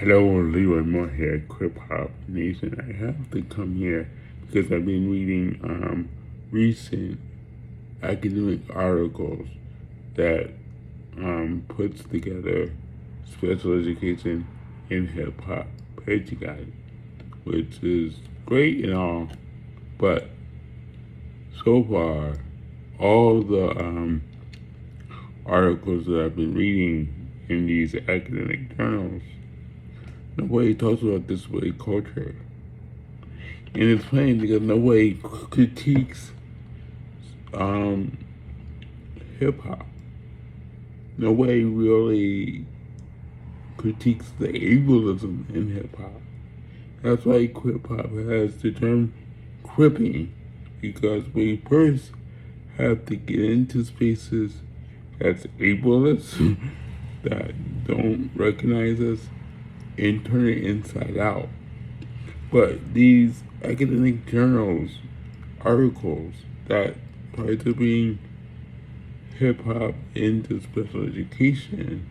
Hello, Leroy Moore here, Krip-Hop Nation. I have to come here because I've been reading recent academic articles that puts together special education in hip-hop pedagogy, which is great and all, but so far, all the articles that I've been reading in these academic journals, nobody talks about disability culture. And it's funny because nobody critiques hip hop. Nobody really critiques the ableism in hip hop. That's why hip hop has the term cripping, because we first have to get into spaces that's ableist, that don't recognize us, and turn it inside out. But these academic journals, articles that try to bring hip hop into special education,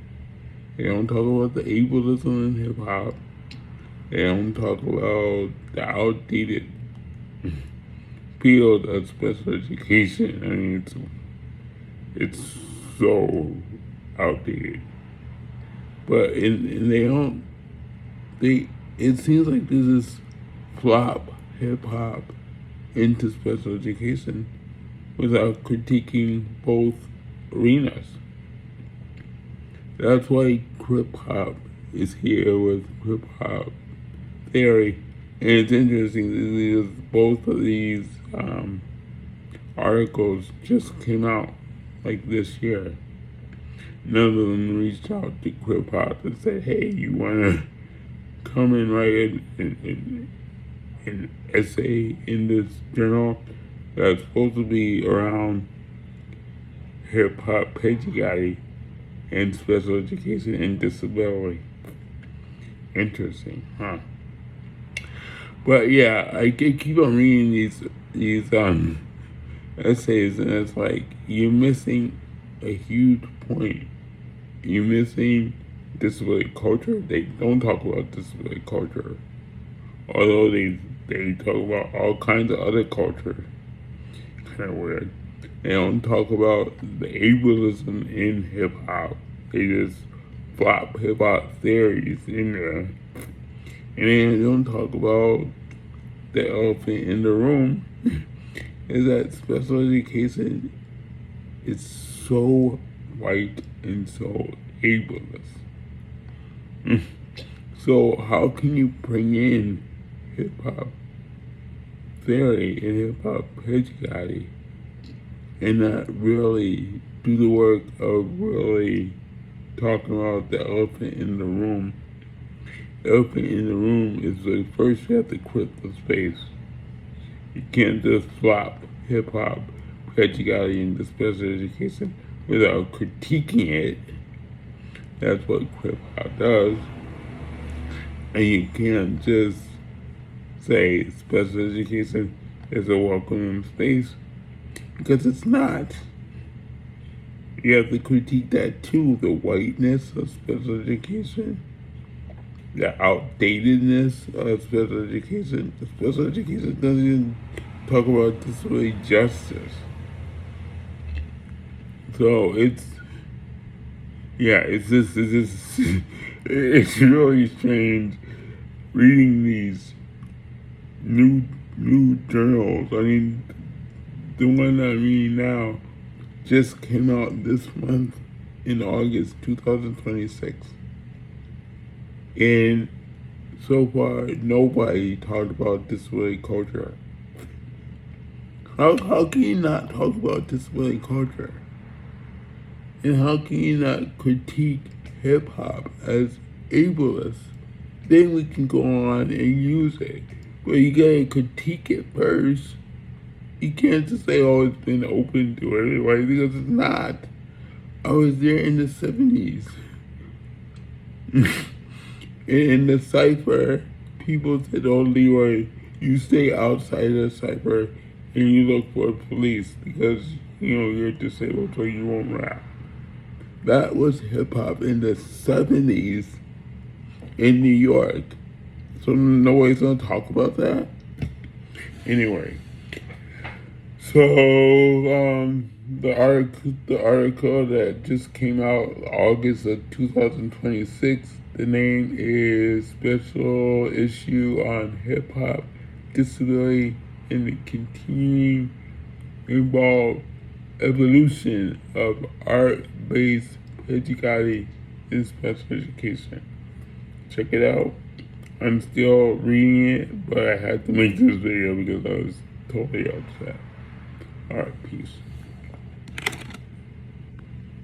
they don't talk about the ableism in hip hop. They don't talk about the outdated field of special education. I mean, it's so outdated. But it seems like this is flop hip hop into special education without critiquing both arenas. That's why Krip-Hop is here with Krip-Hop theory. And it's interesting because both of these articles just came out like this year. None of them reached out to Krip-Hop and said, hey, you want to come and write an essay in this journal that's supposed to be around hip-hop pedagogy and special education and disability. Interesting, huh? But yeah, I keep on reading these essays, and it's like you're missing a huge point. You're missing disability culture. They don't talk about disability culture, although they talk about all kinds of other culture. Kind of weird. They don't talk about the ableism in hip hop. They just flop hip hop theories in there, and they don't talk about the elephant in the room. Is that special education is so white and so ableist. So how can you bring in hip hop theory and hip hop pedagogy and not really do the work of really talking about the elephant in the room? The elephant in the room is like, first you have to quit the space. You can't just flop hip hop pedagogy into special education without critiquing it. That's what Krip-Hop does. And you can't just say special education is a welcoming space, because it's not. You have to critique that too, the whiteness of special education, the outdatedness of special education. Special education doesn't even talk about disability justice. So it's it's really strange reading these new journals. I mean, the one I'm reading now just came out this month in August 2026. And so far, nobody talked about disability culture. How can you not talk about disability culture? And how can you not critique hip-hop as ableist? Then we can go on and use it. But you gotta critique it first. You can't just say, oh, it's been open to everybody, because it's not. I was there in the 70s. In the cipher, people said, oh, Leroy, you stay outside the cipher and you look for police because, you're disabled, so you won't rap. That was hip-hop in the 70s. in New York. So nobody's gonna talk about that? Anyway. So the article that just came out August of 2026, the name is Special Issue on Hip Hop Disability and the Continuing Involved Evolution of Art-Based Pedagogy in Special Education. Check it out. I'm still reading it, but I had to make this video because I was totally upset. Alright, peace.